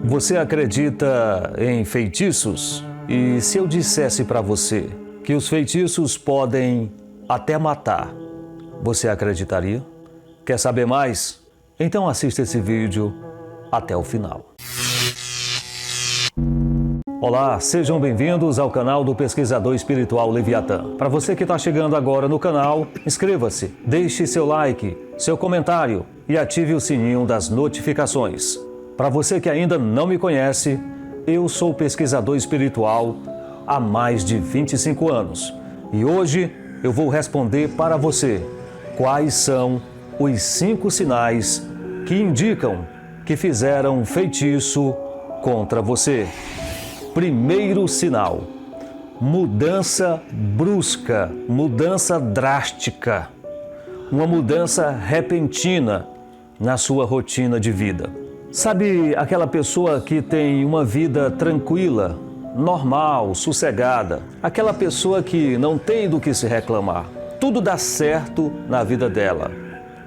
Você acredita em feitiços? E se eu dissesse para você que os feitiços podem até matar, você acreditaria? Quer saber mais? Então assista esse vídeo até o final. Olá, sejam bem-vindos ao canal do Pesquisador Espiritual Leviatã. Para você que está chegando agora no canal, inscreva-se, deixe seu like, seu comentário e ative o sininho das notificações. Para você que ainda não me conhece, eu sou pesquisador espiritual há mais de 25 anos e hoje eu vou responder para você quais são os 5 sinais que indicam que fizeram um feitiço contra você. Primeiro sinal: mudança brusca, mudança drástica, uma mudança repentina na sua rotina de vida. Sabe aquela pessoa que tem uma vida tranquila, normal, sossegada? Aquela pessoa que não tem do que se reclamar. Tudo dá certo na vida dela,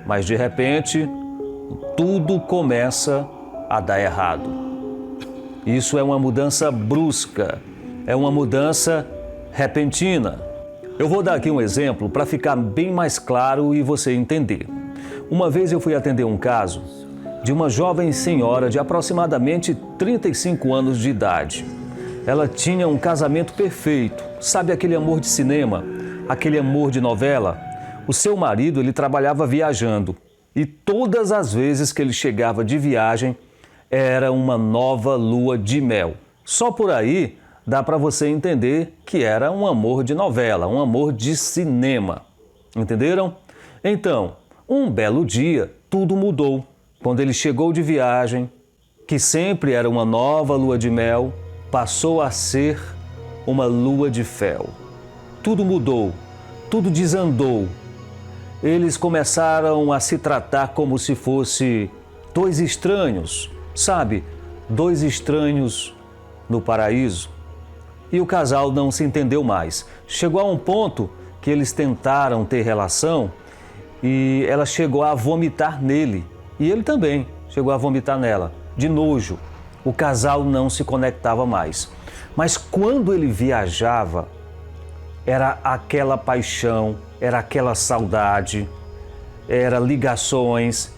mas de repente tudo começa a dar errado. Isso é uma mudança brusca, é uma mudança repentina. Eu vou dar aqui um exemplo para ficar bem mais claro e você entender. Uma vez eu fui atender um caso de uma jovem senhora de aproximadamente 35 anos de idade. Ela tinha um casamento perfeito, sabe aquele amor de cinema, aquele amor de novela? O seu marido, ele trabalhava viajando e todas as vezes que ele chegava de viagem, era uma nova lua de mel. Só por aí dá para você entender que era um amor de novela, um amor de cinema. Entenderam? Então, um belo dia, tudo mudou. Quando ele chegou de viagem, que sempre era uma nova lua de mel, passou a ser uma lua de fel. Tudo mudou, tudo desandou. Eles começaram a se tratar como se fosse dois estranhos. Sabe, dois estranhos no paraíso. E o casal não se entendeu mais. Chegou a um ponto que eles tentaram ter relação e ela chegou a vomitar nele. E ele também chegou a vomitar nela, de nojo. O casal não se conectava mais. Mas quando ele viajava, era aquela paixão, era aquela saudade, era ligações,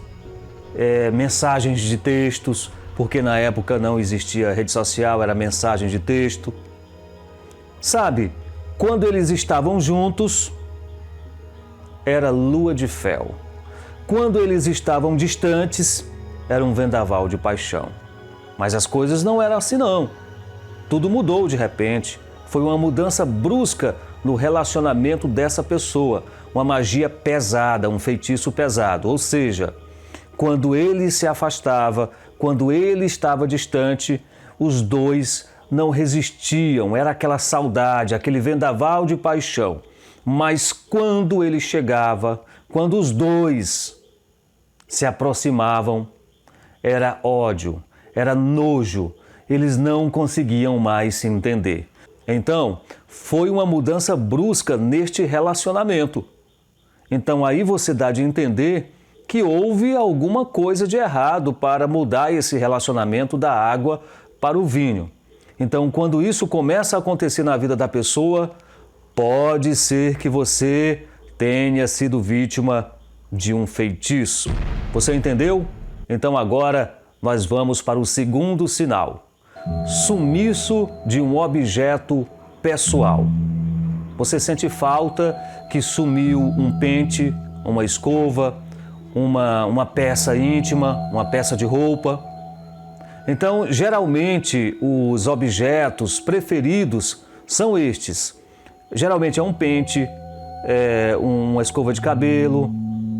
mensagens de textos, porque na época não existia rede social, era mensagem de texto. Sabe, quando eles estavam juntos, era lua de fel. Quando eles estavam distantes, era um vendaval de paixão. Mas as coisas não eram assim não. Tudo mudou de repente. Foi uma mudança brusca no relacionamento dessa pessoa. Uma magia pesada, um feitiço pesado. Ou seja, quando ele se afastava, quando ele estava distante, os dois não resistiam, era aquela saudade, aquele vendaval de paixão. Mas quando ele chegava, quando os dois se aproximavam, era ódio, era nojo, eles não conseguiam mais se entender. Então, foi uma mudança brusca neste relacionamento. Então aí você dá de entender que houve alguma coisa de errado para mudar esse relacionamento da água para o vinho. Então, quando isso começa a acontecer na vida da pessoa, pode ser que você tenha sido vítima de um feitiço. Você entendeu? Então agora nós vamos para o segundo sinal. Sumiço de um objeto pessoal. Você sente falta que sumiu um pente, uma escova, uma peça íntima, uma peça de roupa. Então, geralmente, os objetos preferidos são estes. Geralmente é um pente, uma escova de cabelo,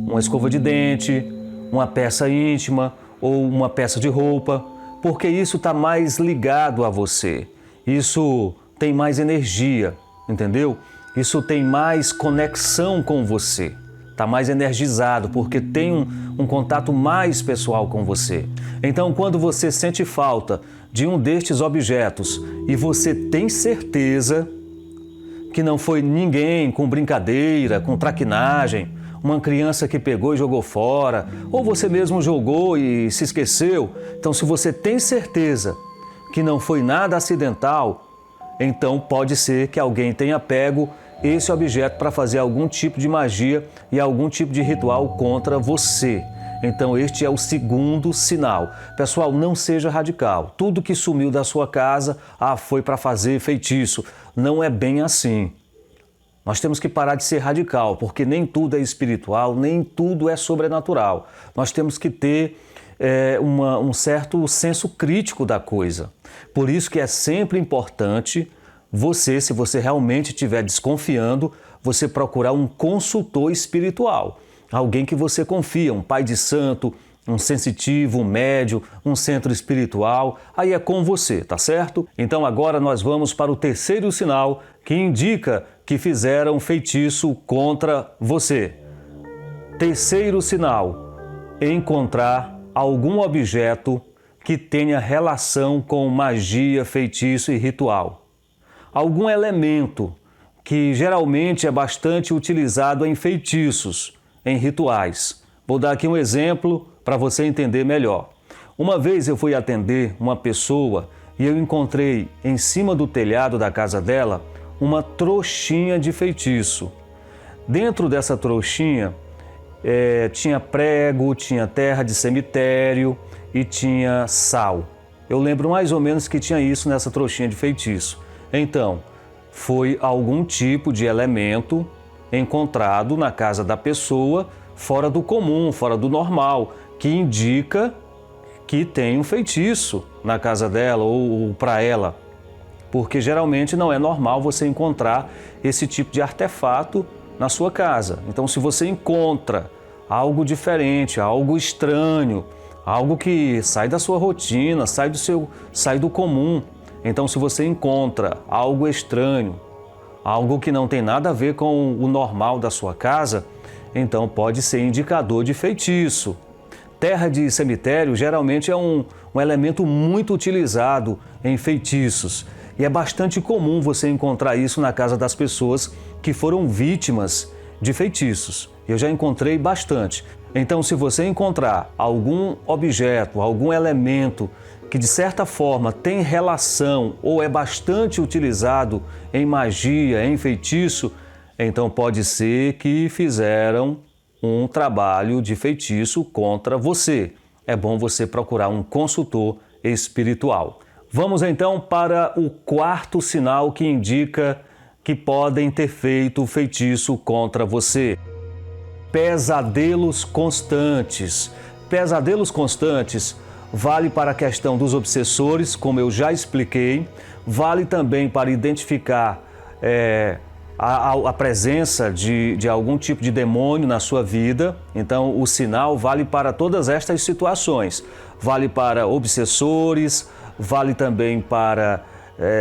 uma escova de dente, uma peça íntima ou uma peça de roupa, porque isso está mais ligado a você. Isso tem mais energia, entendeu? Isso tem mais conexão com você. Está mais energizado, porque tem um contato mais pessoal com você. Então, quando você sente falta de um destes objetos e você tem certeza que não foi ninguém com brincadeira, com traquinagem, uma criança que pegou e jogou fora, ou você mesmo jogou e se esqueceu. Então, se você tem certeza que não foi nada acidental, então pode ser que alguém tenha pego esse objeto para fazer algum tipo de magia e algum tipo de ritual contra você. Então este é o segundo sinal. Pessoal, não seja radical. Tudo que sumiu da sua casa, foi para fazer feitiço. Não é bem assim. Nós temos que parar de ser radical, porque nem tudo é espiritual, nem tudo é sobrenatural. Nós temos que ter um certo senso crítico da coisa. Por isso que é sempre importante você, se você realmente estiver desconfiando, você procurar um consultor espiritual. Alguém que você confia, um pai de santo, um sensitivo, um médium, um centro espiritual, aí é com você, tá certo? Então agora nós vamos para o terceiro sinal que indica que fizeram feitiço contra você. Terceiro sinal, encontrar algum objeto que tenha relação com magia, feitiço e ritual. Algum elemento que geralmente é bastante utilizado em feitiços, em rituais. Vou dar aqui um exemplo para você entender melhor. Uma vez eu fui atender uma pessoa e eu encontrei em cima do telhado da casa dela uma trouxinha de feitiço. Dentro dessa trouxinha tinha prego, tinha terra de cemitério e tinha sal. Eu lembro mais ou menos que tinha isso nessa trouxinha de feitiço. Então, foi algum tipo de elemento encontrado na casa da pessoa fora do comum, fora do normal, que indica que tem um feitiço na casa dela ou para ela. Porque geralmente não é normal você encontrar esse tipo de artefato na sua casa. Então, se você encontra algo diferente, algo estranho, algo que sai da sua rotina, sai do comum. Então, se você encontra algo estranho, algo que não tem nada a ver com o normal da sua casa, então pode ser indicador de feitiço. Terra de cemitério geralmente é um elemento muito utilizado em feitiços e é bastante comum você encontrar isso na casa das pessoas que foram vítimas de feitiços. Eu já encontrei bastante. Então, se você encontrar algum objeto, algum elemento que de certa forma tem relação ou é bastante utilizado em magia, em feitiço, então pode ser que fizeram um trabalho de feitiço contra você. É bom você procurar um consultor espiritual. Vamos então para o quarto sinal que indica que podem ter feito feitiço contra você. Pesadelos constantes. Pesadelos constantes vale para a questão dos obsessores, como eu já expliquei, vale também para identificar a presença de algum tipo de demônio na sua vida. Então, o sinal vale para todas estas situações. Vale para obsessores, vale também para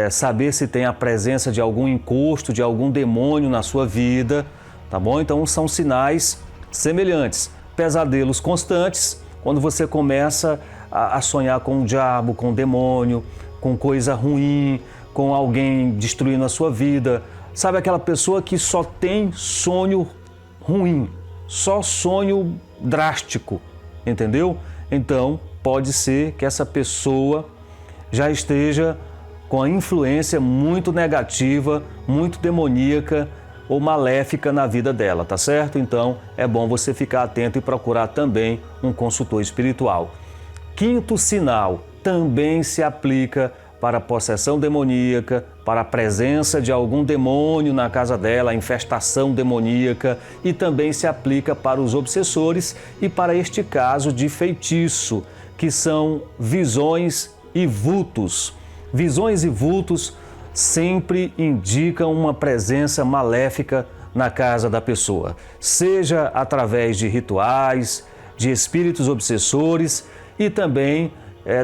saber se tem a presença de algum encosto, de algum demônio na sua vida, tá bom? Então, são sinais semelhantes. Pesadelos constantes, quando você começa a sonhar com o diabo, com o demônio, com coisa ruim, com alguém destruindo a sua vida. Sabe aquela pessoa que só tem sonho ruim, só sonho drástico, entendeu? Então, pode ser que essa pessoa já esteja com a influência muito negativa, muito demoníaca ou maléfica na vida dela, tá certo? Então, é bom você ficar atento e procurar também um consultor espiritual. Quinto sinal também se aplica para a possessão demoníaca, para a presença de algum demônio na casa dela, a infestação demoníaca, e também se aplica para os obsessores e para este caso de feitiço, que são visões e vultos. Visões e vultos sempre indicam uma presença maléfica na casa da pessoa, seja através de rituais, de espíritos obsessores e também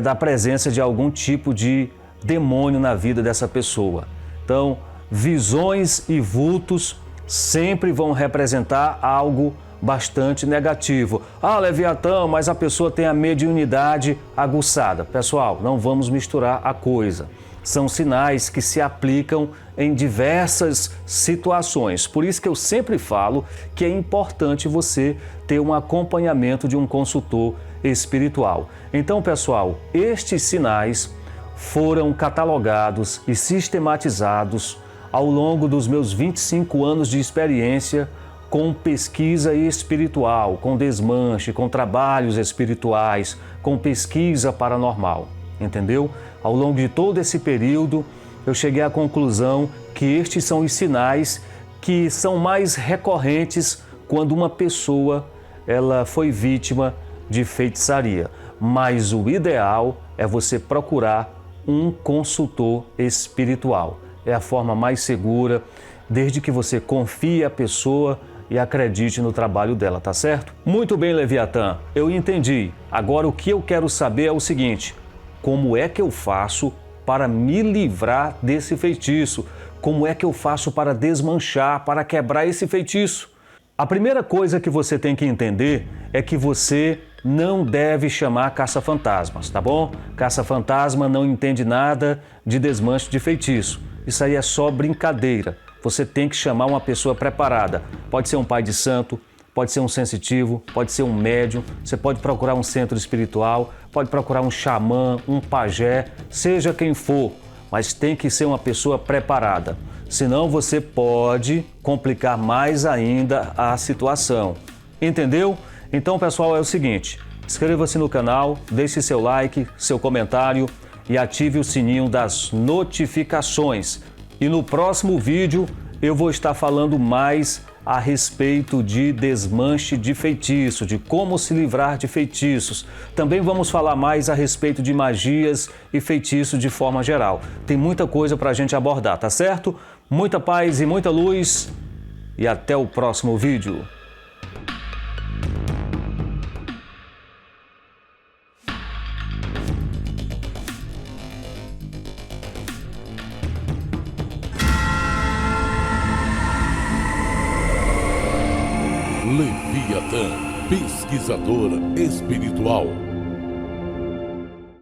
da presença de algum tipo de demônio na vida dessa pessoa. Então, visões e vultos sempre vão representar algo bastante negativo. Leviatã, mas a pessoa tem a mediunidade aguçada. Pessoal, não vamos misturar a coisa. São sinais que se aplicam em diversas situações. Por isso que eu sempre falo que é importante você ter um acompanhamento de um consultor espiritual. Então, pessoal, estes sinais foram catalogados e sistematizados ao longo dos meus 25 anos de experiência com pesquisa espiritual, com desmanche, com trabalhos espirituais, com pesquisa paranormal, entendeu? Ao longo de todo esse período, eu cheguei à conclusão que estes são os sinais que são mais recorrentes quando uma pessoa ela foi vítima de feitiçaria. Mas o ideal é você procurar um consultor espiritual. É a forma mais segura, desde que você confie a pessoa e acredite no trabalho dela, tá certo? Muito bem, Leviatã, eu entendi. Agora o que eu quero saber é o seguinte: como é que eu faço para me livrar desse feitiço? Como é que eu faço para desmanchar, para quebrar esse feitiço? A primeira coisa que você tem que entender é que você não deve chamar caça-fantasmas, tá bom? Caça-fantasma não entende nada de desmanche de feitiço. Isso aí é só brincadeira. Você tem que chamar uma pessoa preparada. Pode ser um pai de santo, pode ser um sensitivo, pode ser um médium, você pode procurar um centro espiritual, pode procurar um xamã, um pajé, seja quem for, mas tem que ser uma pessoa preparada. Senão você pode complicar mais ainda a situação. Entendeu? Então, pessoal, é o seguinte: inscreva-se no canal, deixe seu like, seu comentário e ative o sininho das notificações. E no próximo vídeo eu vou estar falando mais a respeito de desmanche de feitiço, de como se livrar de feitiços. Também vamos falar mais a respeito de magias e feitiços de forma geral. Tem muita coisa para a gente abordar, tá certo? Muita paz e muita luz e até o próximo vídeo. Leviatã, pesquisador espiritual.